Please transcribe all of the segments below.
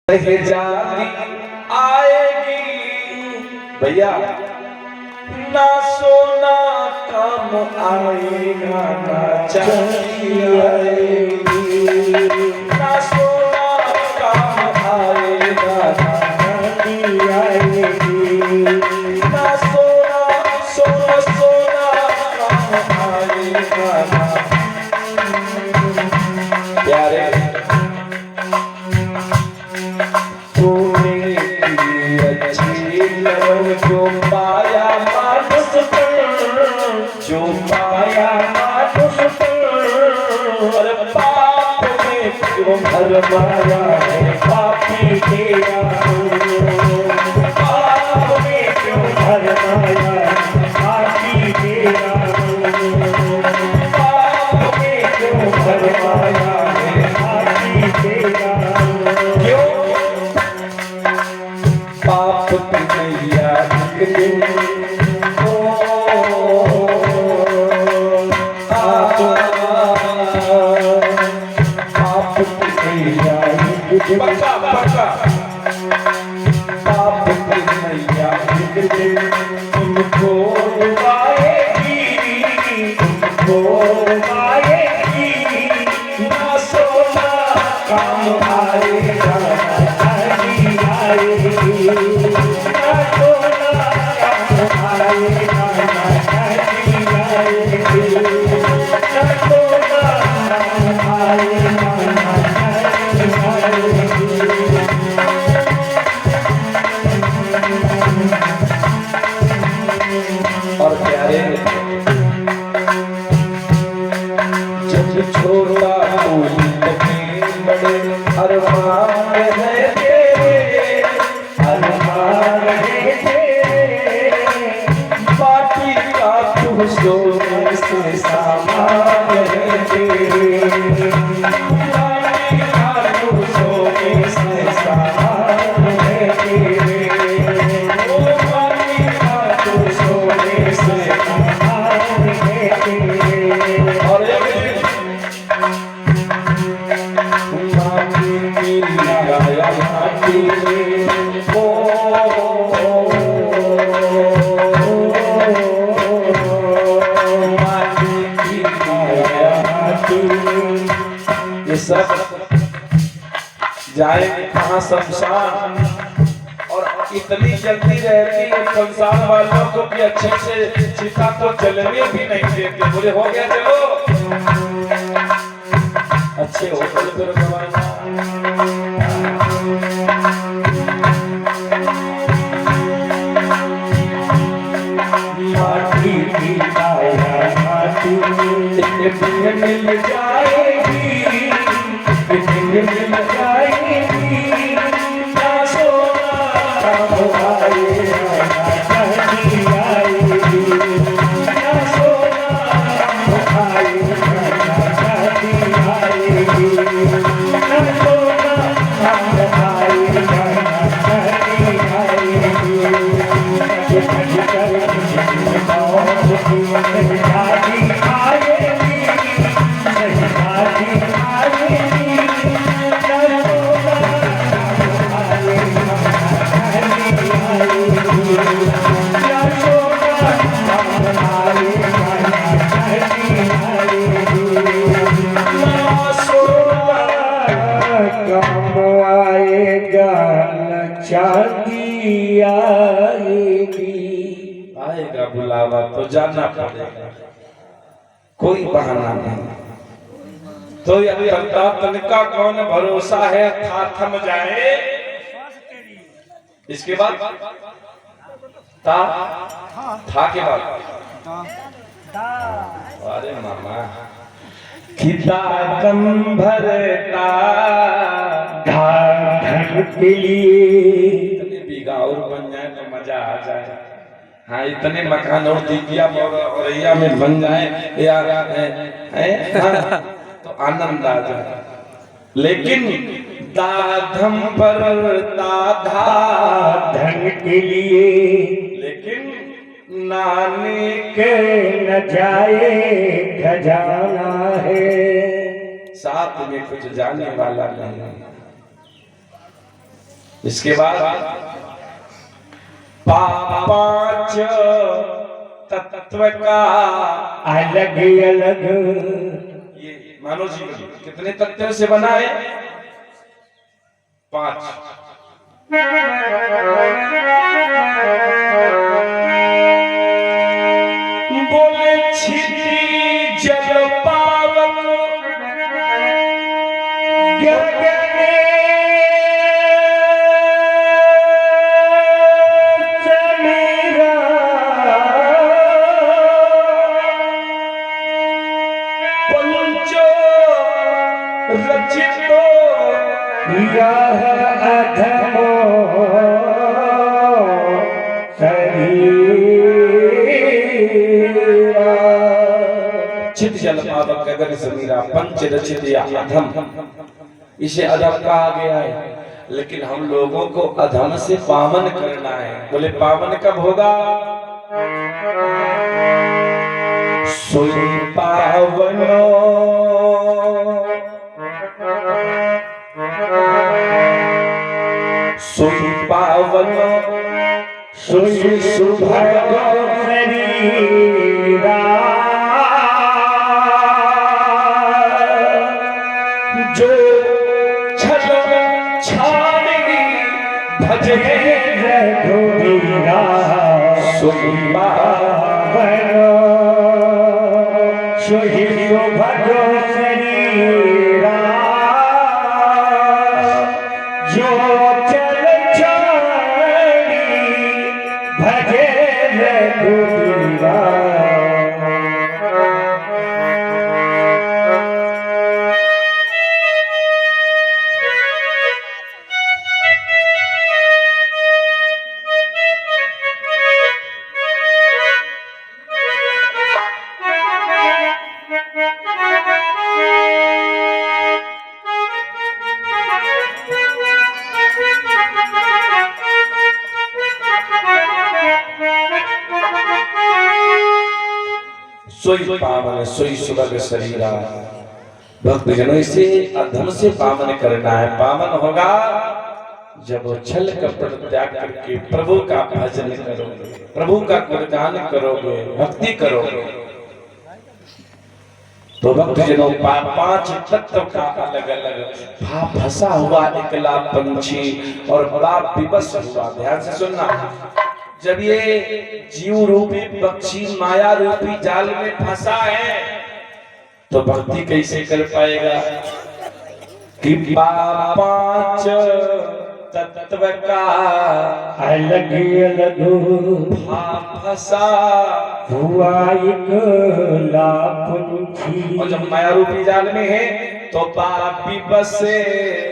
जाती आएगी भैया, ना सोना काम आएगा ना चांदी आएगी, ना सोना काम आएगा ना चांदी आएगी, ना सोना सोना सोना काम आएगा ना। प्यारे जो पाया मानुष जो पाया मानुष और पाप में क्यों भरमाया है पापी तेरा, पाप में क्यों भरमाया है पापी तेरा, पाप में क्यों भरमाया है पापी तेरा। क्यों पाप की नैया एक दिन पाप की नैया एक दिन पाप की नैया एक दिन तुमको डुबाएगी, तुमको डुबाएगी, ना सोना काम आएगा ना चांदी आएगी, ना सोना काम आएगा ना चांदी आएगी, ना सोना काम आएगा ना चांदी आएगी। और प्यारे जब छोटा कोई बड़े अरमान है तेरे, अरमान है तेरे, पार्टी का तू सोने से सामान है तेरे, पार्टी का तू सोने से सामान है तेरे, ओ पार्टी का तू सोने से सामान है तेरे। और ये सब जाएंगे कहाँ शमशान, और इतनी जल्दी रहती है संसार वालों को कि अच्छे से चिता को जलने भी नहीं देते। बोले हो गया चलो अच्छे होटल पर रखवाना। माटी की काया माटी मिल जाएगी, मिल जाएगी, ना सोना काम आएगा ना चांदी आएगी, ना सोना काम आएगा ना चांदी आएगी, ना सोना काम आएगा ना चांदी आएगी। चांदी आएगी, आएगा बुलावा तो जाना पड़ेगा, कोई बहाना नहीं। तो यह तनका कौन भरोसा है था थम जाए, इसके बाद था के बाद अरे मामा किता कम भरता धन के लिए, इतने बीघा और बन जाए तो मजा आ जाए। हाँ इतने मकान और दिव्या औरैया में बन जाए यार हाँ, तो आनंद आ जाए। लेकिन दाधम पर दाधा धन के लिए, लेकिन नानी के न जाए खजाना है, साथ में कुछ जाने वाला नहीं। इसके बाद पांच तत्व का अलग अलग, ये मानव जीवन कितने तत्व से बना है? 5। बोले क्षिति जल पावक गगने समीरा, पंचो रचितो यह अधमो शरीरा। चित जल पावक गगन समीरा पंच रचित या अधम, इसे अधम कहा गया है। लेकिन हम लोगों को अधम से पावन करना है। बोले पावन कब होगा? सोई पावनो सोई पावनो सोई सुभगो शरीरा, जो छल छाड़ी भजे रघुवीरा। सोई पावनो सोई सुभगो शरीरा, जो चल छाड़ी भजे रघुवीरा। सोई पावन सोई सुभग शरीरा। भक्तजनों, इसे अधम से पावन करना है। पावन होगा जब छल कपट त्याग करके प्रभु का भजन करोगे, प्रभु का गुणगान करोगे, भक्ति करोगे। तो भक्तजनों, 5 तत्व का अलग अलग भाव फंसा हुआ एकला पंछी और बड़ा विवश हुआ। ध्यान से सुनना, जब ये जीव रूपी पक्षी माया रूपी जाल में फंसा है तो भक्ति कैसे कर पाएगा? कि 5 तत्व का अलग अलग भाव फंसा हुआ एकला पंछी। और जब माया रूपी जाल में है तो पापी बसे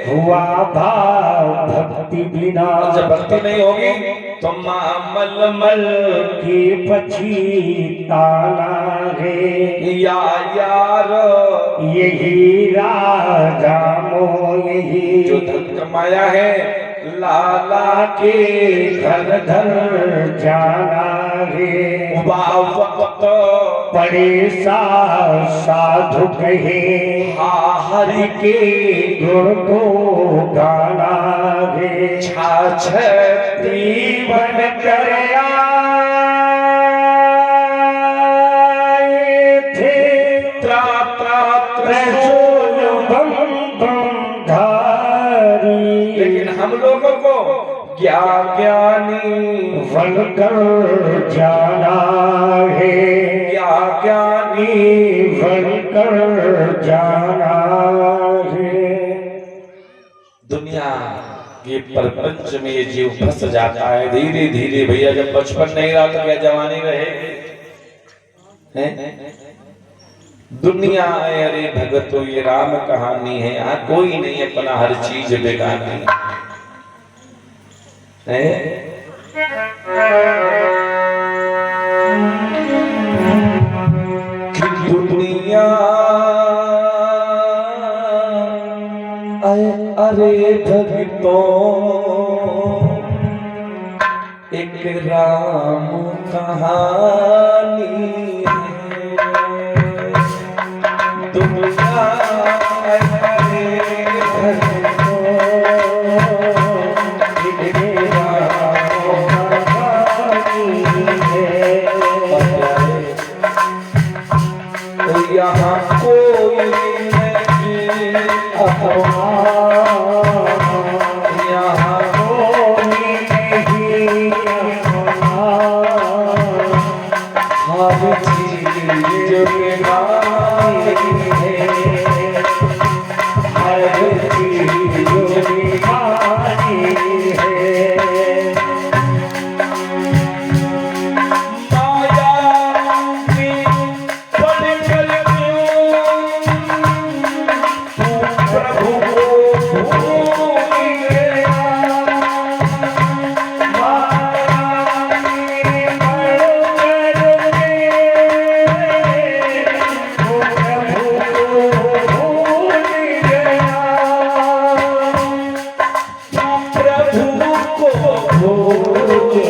हुआ भाव भक्ति बिना। और जब भक्ति नहीं होगी तो मल मल की पछी ताना है। या यार यही राजा मो यही जो धन कमाया है लाला के घर घर जाना है। वक्त पड़े साधु कहे हरि के गुण को गाना है। छाछती बन कर आए थे त्रा त्रिशूल बम बम धारी। लेकिन हम लोगों को ज्ञानी बनकर जाना है। ज्ञानी बनकर जाना है। दुनिया ये प्रपंच में ये जीव फंस जाता है धीरे धीरे। भैया, जब बचपन नहीं रहा तो क्या जवानी रहेगी? दुनिया है, अरे भगतो ये राम कहानी है। यहाँ कोई नहीं अपना, हर चीज बेगानी है। कि दुनिया अरे भगतों एक राम कहानी है। दुनिया अरे भगतों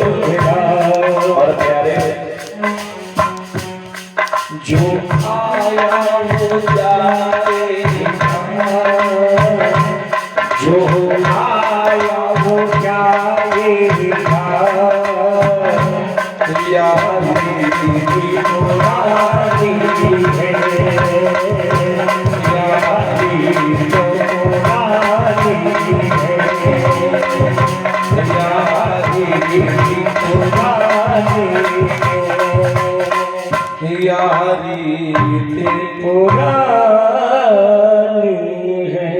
और प्यारे जो आया वो जाएगा, जो आया वो जाएगा, यारी पुरानी है, यारी पुरानी है, यारी पुरानी यारी पुरानी है।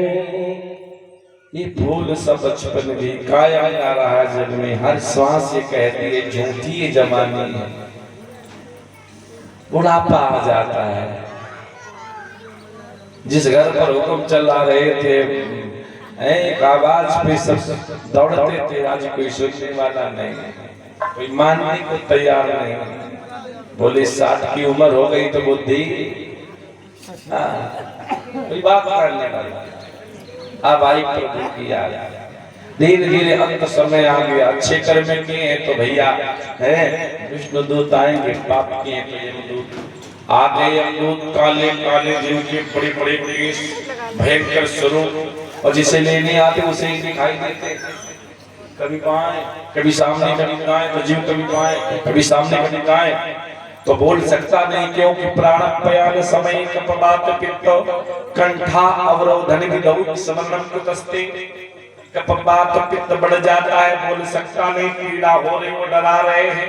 ये फूल सब बचपन की काया जा रहा है जग में, हर श्वास ये कहती है झूठी ये जमानी है। बुढ़ापा आ जाता है, जिस घर पर हुक्म चला रहे थे एक आवाज पे सब दौड़ते थे, आज कोई सोचने वाला नहीं, कोई मानने को तैयार नहीं। बोले 60 की उम्र हो गई तो बुद्धि, कोई बात करने वाला। अब आई प्रभु की याद, धीरे धीरे अंत समय आ गया। अच्छे कर्म किए हैं तो भैया है विष्णु दूत आएंगे, पाप किए तो यमदूत आ गए। यमदूत काले काले जीव के बड़े बड़े केस, भयंकर स्वरूप, और जिसे लेने आते उसे ही दिखाई देते। कभी बाएं कभी सामने, कभी दाएं, तो जीव कभी बाएं कभी सामने कभी दाएं, तो बोल सकता नहीं क्योंकि प्राण पयान समय कपबात पित्त कंठा अवरोधन विदौ समन्नम कुतस्ते। कपबात पित्त बढ़ जाता है, बोल सकता नहीं, पीड़ा हो रही वो डरा रहे हैं।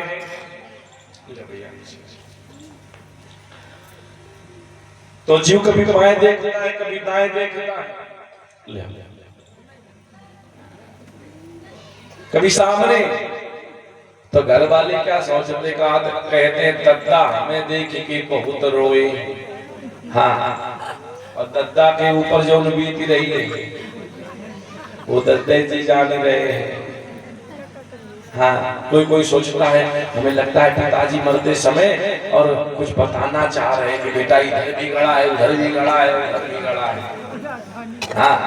तो जीव कभी बाएं देखता है कभी दाएं देखता है, कभी सामने। तो घर वाले क्या सोचते का कहते हैं दद्दा हमें देख के बहुत रोए। हाँ, और दद्दा के ऊपर जो बीती रही है वो दद्दे जी जान रहे हैं। हाँ, कोई कोई सोचता है, हमें लगता है पिताजी मरते समय और कुछ बताना चाह रहे हैं कि बेटा इधर भी गड़ा है, उधर भी गड़ा है, उधर भी गड़ा है। हाँ,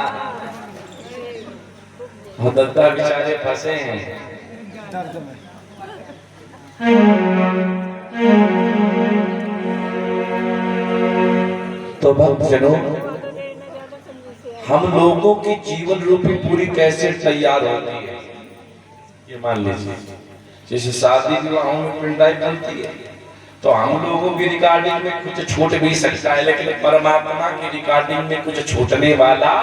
और दद्दा बेचारे फंसे हैं। तो भक्तजनों, हम लोगों की जीवन रूपी पूरी कैसे तैयार होती है ये मान लीजिए। जैसे शादी विवाहों में पिंडाई बनती है तो हम लोगों की रिकॉर्डिंग में कुछ छूट भी सकता है, लेकिन परमात्मा की रिकॉर्डिंग में कुछ छूटने वाला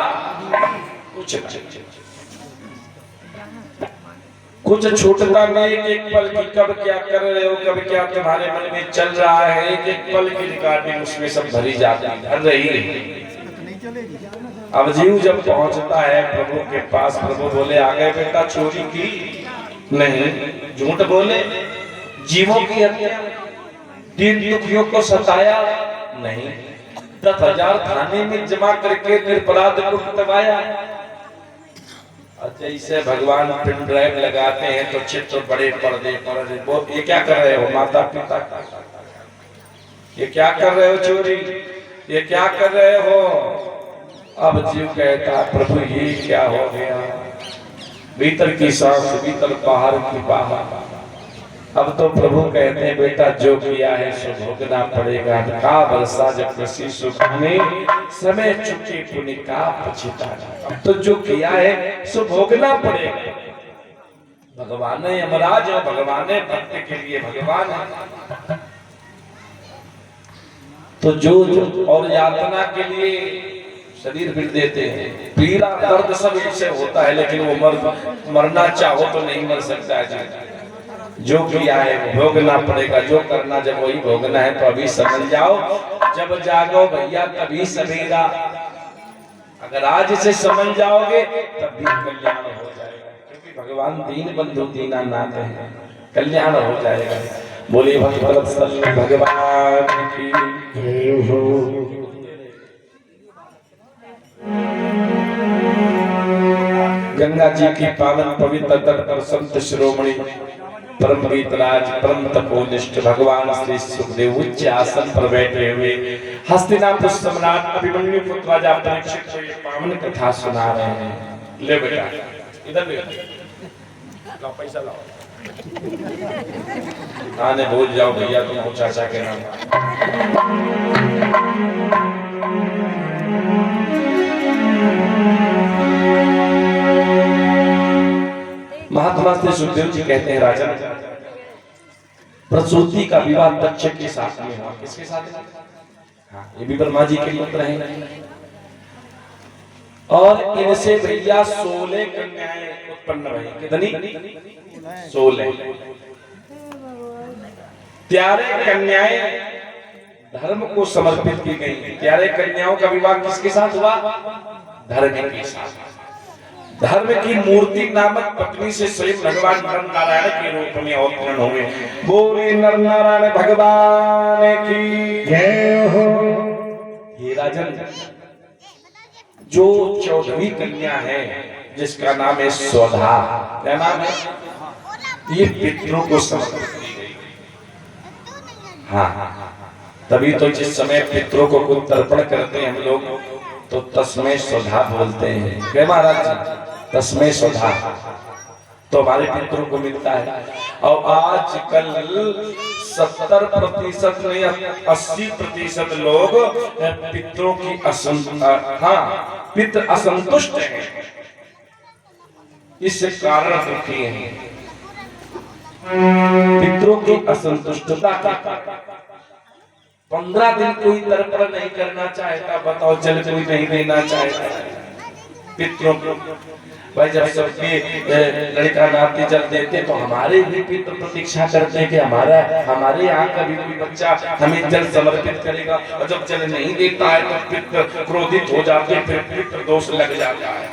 कुछ छूटता नहीं। एक पल की कब क्या कर रहे हो, कब क्या तुम्हारे मन में चल रहा है, एक पल की रिकॉर्डिंग उसमें सब भरी जाती है, भर रही है। अब जीव जब पहुंचता है प्रभु के पास, प्रभु बोले आ गए बेटा, चोरी की नहीं, झूठ बोले, जीवों की हत्या, दीन दुखियों को सताया नहीं, 10,000 थाने में जमा करके निरपराध को पिटवाया। जैसे भगवान पिन ड्राइव लगाते हैं तो चित्र बड़े पर्दे पर, वो ये क्या कर रहे हो माता पिता, ये क्या कर रहे हो चोरी, ये क्या कर रहे हो। अब जीव कहता प्रभु ये क्या हो गया, भीतर की सांस भीतर बाहर की बाहर। अब तो प्रभु कहते हैं बेटा जो किया है सो भोगना पड़ेगा। का बरसा जब कृषि सुख में समय चुके पुण्य का पछताना। अब तो जो किया है सो भोगना पड़ेगा। भगवान ने यमराज और भगवान ने भक्त के लिए भगवान है। तो जो और यातना के लिए शरीर फिर देते हैं, पीड़ा दर्द सब इससे होता है, लेकिन वो मरना चाहो तो नहीं मर सकता है। जो किया है वो भोगना पड़ेगा, जो करना जब वही भोगना है। तो अभी समझ जाओ, जब जागो भैया तभी सवेरा। अगर आज से समझ जाओगे तभी कल्याण हो जाएगा, क्योंकि भगवान दीन बंधु दीनानाथ है, कल्याण हो जाएगा। बोलिए भगवत भगवान की गंगा जी की पावन पवित्र तट पर संत शिरोमणि परम वीतराज परम तपोनिष्ठ भगवान श्री सुखदेव उच्च आसन पर बैठे हुए हस्तिनापुर सम्राट अभिमन्यु पुत्र राजा परीक्षित को ये पावन कथा सुना रहे हैं। ले बेटा इधर ले, लाओ पैसा लाओ। आने भूल जाओ भैया तुम हो चाचा के नाम। महात्मा श्री सुखदेव जी कहते हैं राजन, प्रसूति का विवाह दक्ष के साथ में हुआ। किसके साथ? हाँ, ये भी ब्रह्मा जी के पुत्र हैं और इनसे भैया 16 कन्याएं उत्पन्न हुई। कितनी? 16 प्यारे कन्याएं धर्म को समर्पित की गई। प्यारे कन्याओं का विवाह किसके साथ हुआ? धर्म के साथ। धर्म की मूर्ति नामक पत्नी से स्वयं भगवान नर नारायण के रूप में अवतरण हुए। बोले नर नारायण भगवान की जय हो। ये राजन जो 14वीं कन्या है जिसका नाम है स्वधा, क्या नाम है? ये पितरों को समर्पित की गई। हाँ, तभी तो जिस समय पितरों को कुछ तर्पण करते हैं हम लोग तो तस्मै स्वधा बोलते हैं। क्या महाराज? तस्मै स्वधा तो हमारे पितरों को मिलता है। और आजकल 70% नहीं 80% लोग पितरों की पितृ असंतुष्ट हैं, इस कारण दुखी हैं। पितरों की असंतुष्टता का 15 दिन कोई तर्पण नहीं करना चाहता, बताओ जल कोई नहीं देना चाहता पितरों को। भाई जब सबके लड़का नाती जल देते तो हमारे भी पितृ प्रतीक्षा करते हैं कि हमारे यहाँ का भी कोई बच्चा हमें जल समर्पित करेगा। और जब जल नहीं देता है तो पितृ क्रोधित हो जाते हैं, फिर पितृ दोष लग जाता है।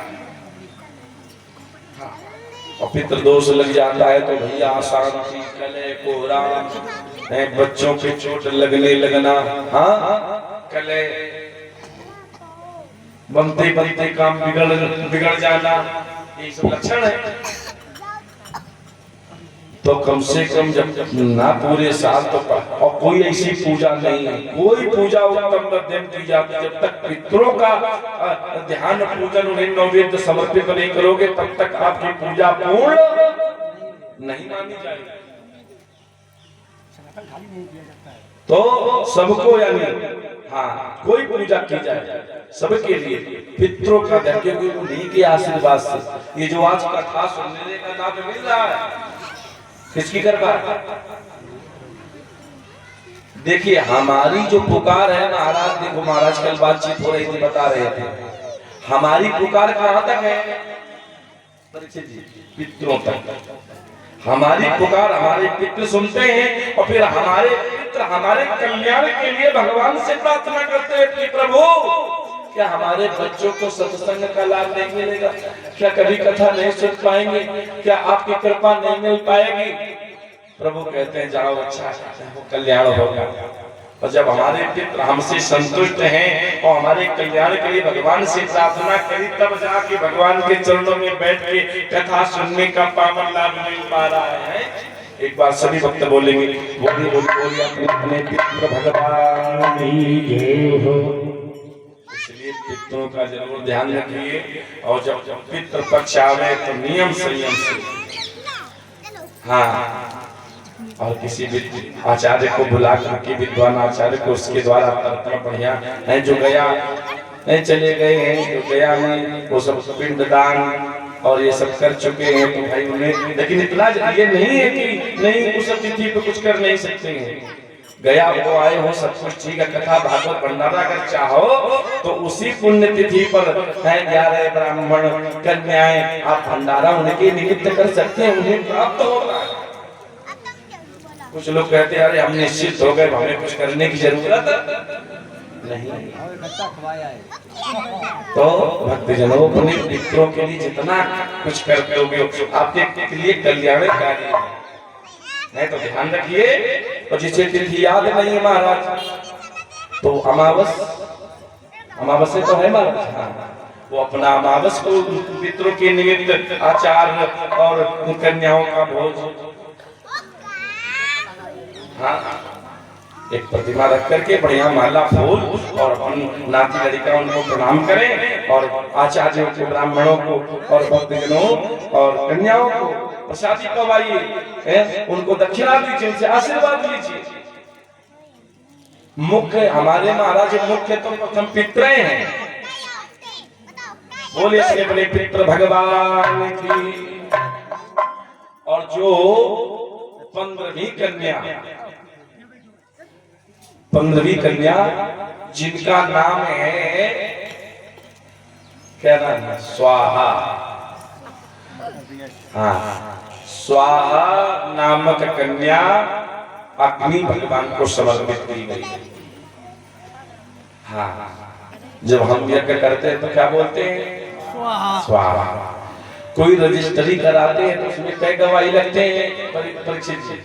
और पितृ दोष लग जाता है तो भैया अशांति, कलह, कोहरा, बच्चों के चोट लगना, हाँ कलह, बनते बनते काम बिगड़ जाना, ये सब लक्षण है। तो कम से कम जब ना पूरे साल तो और कोई ऐसी पूजा नहीं है, कोई पूजा उत्तम मध्यम की जाती जब तक पितरों का ध्यान पूजन उन्हें नैवेद्य समर्पित नहीं करोगे तब तक आपकी पूजा पूर्ण नहीं मानी जाएगी। तो सबको यानी हाँ कोई पूजा की जाए सबके लिए पितरों का ध्यान, क्योंकि उन्हीं के आशीर्वाद से ये जो आज कथा सुनने का लाभ मिल रहा है किसकी कृपा? देखिए हमारी जो पुकार है महाराज, देखो महाराज कल बातचीत हो रही थी बता रहे थे हमारी पुकार कहाँ तक है? पितरों तक। हमारी पुकार हमारे पितृ सुनते हैं और फिर हमारे पितृ हमारे कल्याण के लिए भगवान से प्रार्थना करते हैं कि प्रभु क्या हमारे बच्चों को सत्संग का लाभ नहीं मिलेगा? क्या कभी कथा नहीं सुन पाएंगे? क्या आपकी कृपा नहीं मिल पाएगी? प्रभु कहते हैं जाओ अच्छा कल्याण होगा। और जब हमारे पितृ हमसे संतुष्ट हैं और हमारे कल्याण के लिए भगवान से प्रार्थना करी तब जाके भगवान के चरणों में बैठ के कथा सुनने का पावन लाभ मिल पा रहा है। एक बार सभी भक्त बोलेंगे बोलिए बोलिए अपने पितृ भगवान की जय हो। इसलिए पितरों का जरूर ध्यान रखिए और जब पितृ पक्ष आवे तो नियम संयम से, हाँ, और किसी भी आचार्य को बुला करके विद्वान आचार्य को उसके द्वारा तर्पण बढ़िया है। जो गया नहीं चले गए हैं, जो गया में वो सब पिंडदान और ये सब कर चुके हैं तो भाई उन्हें, लेकिन इतना ये नहीं है कि नहीं उस तिथि पे कुछ कर नहीं सकते हैं। गया वो आए हो सब कुछ ठीक है, कथा भागवत भंडारा अगर चाहो तो उसी पुण्य तिथि पर है 11 ब्राह्मण कन्याएं आप भंडारा उनके निमित्त कर सकते हैं, उन्हें प्राप्त होगा। कुछ लोग कहते हैं अरे हम निश्चित हो गए हमें कुछ करने की जरूरत नहीं। तो भक्तजनों अपने पितरों के लिए जितना कुछ करते होगे आपके लिए कल्याणकारी है। नहीं तो ध्यान रखिए। और जिसे तिथि याद नहीं है महाराज तो अमावस्या तो है महाराज, हाँ, वो अपना अमावस को पितरों के निमित्त आचार और कन्याओं का भोज, हाँ एक प्रतिमा रख करके बढ़िया माला फूल और अपन नाती लड़का उनको प्रणाम करें और आचार्यों को, ब्राह्मणों को और भक्तजनों और कन्याओं को प्रसादी पवाइए, उनको दक्षिणा दीजिए, उनसे आशीर्वाद लीजिए। मुख्य हमारे महाराज मुख्य तो प्रथम पितृ हैं। बोले इसके बड़े पितृ भगवान की। और जो 15वीं कन्या जिनका नाम है, क्या नाम है? स्वाहा। हाँ, स्वाहा नामक कन्या अग्नि भगवान को समर्पित की गई। हाँ, जब हम यज्ञ करते हैं तो क्या बोलते हैं? स्वाहा। कोई रजिस्ट्री कराते हैं तो उसमें कई गवाही लगते हैं परीक्षित जी।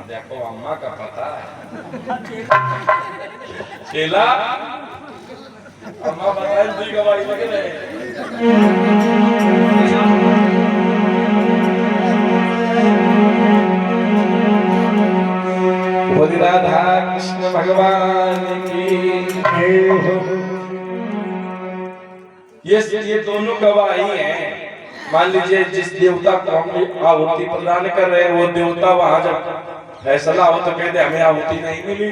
देखो अम्मा का पता है, चेला अम्मा बताए दूसरी गवाही लगे रहे। बोली राधा कृष्ण भगवान की। ये दोनों गवाही हैं। मान लीजिए जिस देवता को हम आहुति प्रदान कर रहे हैं वो देवता वहां जब फैसला हो तो कहते हमें आहुति नहीं मिली,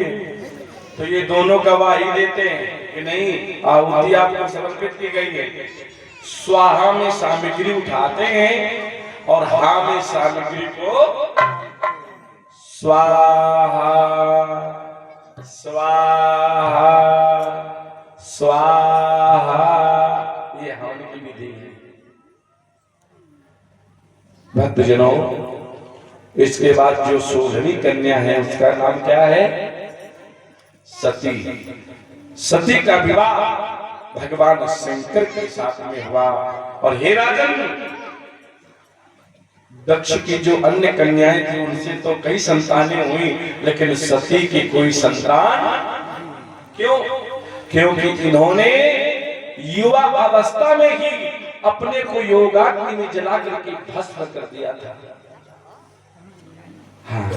तो ये दोनों गवाही देते हैं कि नहीं, आहुति आपको समर्पित की गई है। स्वाहा में सामग्री उठाते हैं और हा में सामग्री को स्वाहा स्वाहा स्वाहा, ये हवन की विधि है। भक्तजनों, इसके बाद जो 16वीं कन्या है उसका नाम क्या है? सती। सती का विवाह भगवान शंकर के साथ में हुआ। और हे राजन, दक्ष की जो अन्य कन्याएं थी उनसे तो कई संतानें हुई, लेकिन सती की कोई संतान क्यों? क्योंकि इन्होंने युवा अवस्था में ही अपने को योगाग्नि में जला करके भस्म कर दिया था। हाँ।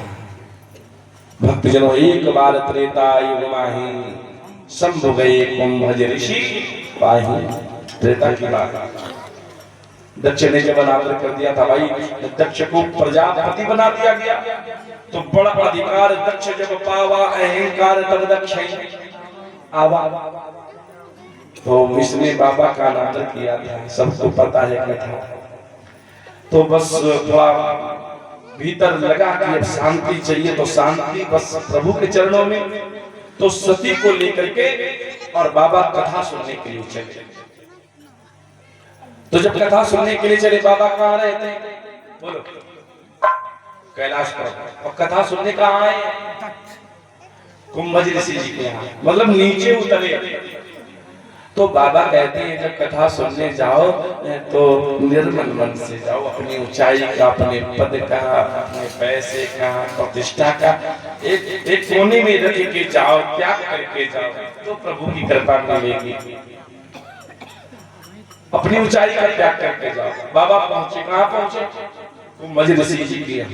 भक्तजनों, एक बार त्रेता युग माही शंभु गए कुंभज ऋषि पाही। त्रेता की बात दक्ष ने जब अनादर कर दिया था भाई, दक्ष को प्रजापति बना दिया गया, तो बड़ा अधिकार दक्ष जब पावा, अहंकार तब दक्ष आवा। तो इसने बाबा का अनादर किया था, सबको पता है कथा। तो बस थोड़ा भीतर लगा कि अब शांति चाहिए, तो शांति बस प्रभु के चरणों में। तो सती को लेकर के और बाबा कथा सुनने के लिए चले। तो जब कथा सुनने के लिए चले, बाबा कहाँ रहे थे? बोलो। कैलाश पर। और कथा सुनने कहाँ आए? कुंभज ऋषि जी के यहाँ, मतलब नीचे उतरे। तो बाबा कहते हैं जब कथा सुनने जाओ तो निर्मल मन से जाओ, अपनी ऊंचाई का, अपने पद का, अपने पैसे का, प्रतिष्ठा का एक कोने में रख के जाओ, त्याग करके जाओ, तो प्रभु की कृपा मिलेगी। अपनी ऊंचाई का त्याग करके जाओ। बाबा पहुंचे, कहाँ पहुंचे? कुंभज ऋषि जी के यहाँ।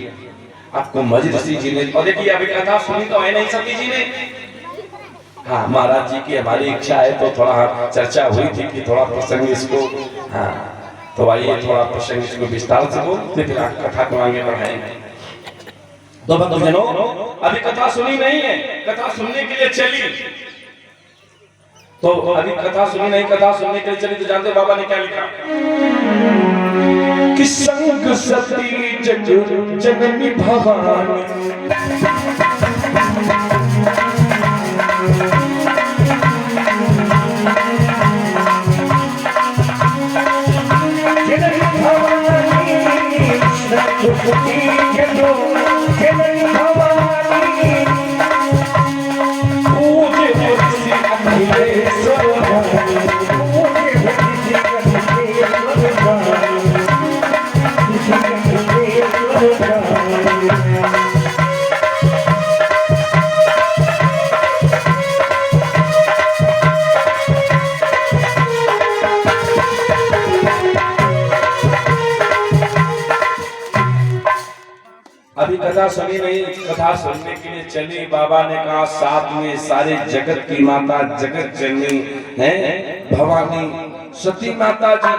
अब कुंभज ऋषि जी ने, और देखिए अभी कथा सुनी तो है नहीं सती जी ने। हाँ, महाराज जी की हमारी इच्छा है तो थोड़ा चर्चा हुई थी कि थोड़ा प्रसंग इसको, हाँ तो आइए थोड़ा प्रसंग इसको विस्तार से बोलते, फिर कथा को आगे बढ़ाएंगे। तो भक्तजनों, अभी कथा सुनी नहीं है, कथा सुनने के लिए चली। तो अभी कथा सुनी नहीं, कथा सुनने के लिए चली, तो जानते बाबा ने क्या लिखा कि संग सती जग जननी भवानी अभी कथा सुनी नहीं, कथा सुनने के लिए चली। बाबा ने कहा साथ में सारे जगत की माता जगत जननी है भवानी सती माता जी।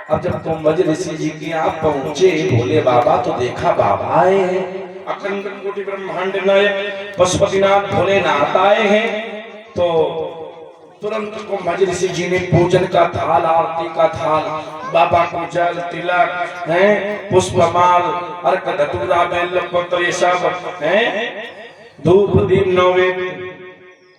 अब जब कुंभज ऋषि जी के यहाँ पहुंचे, बोले बाबा तो देखा बाबा आए हैं, अखंड कोटि ब्रह्मांड नायक पशुपतिनाथ भोलेनाथ आए हैं। तो तुरंत कुंभज ऋषि जी ने पूजन का थाल, आरती का थाल, बाबा को जल तिलक है, पुष्पमाल, अर्क धतूरा बेल पत्र ये सब है, धूप दीप नैवेद्य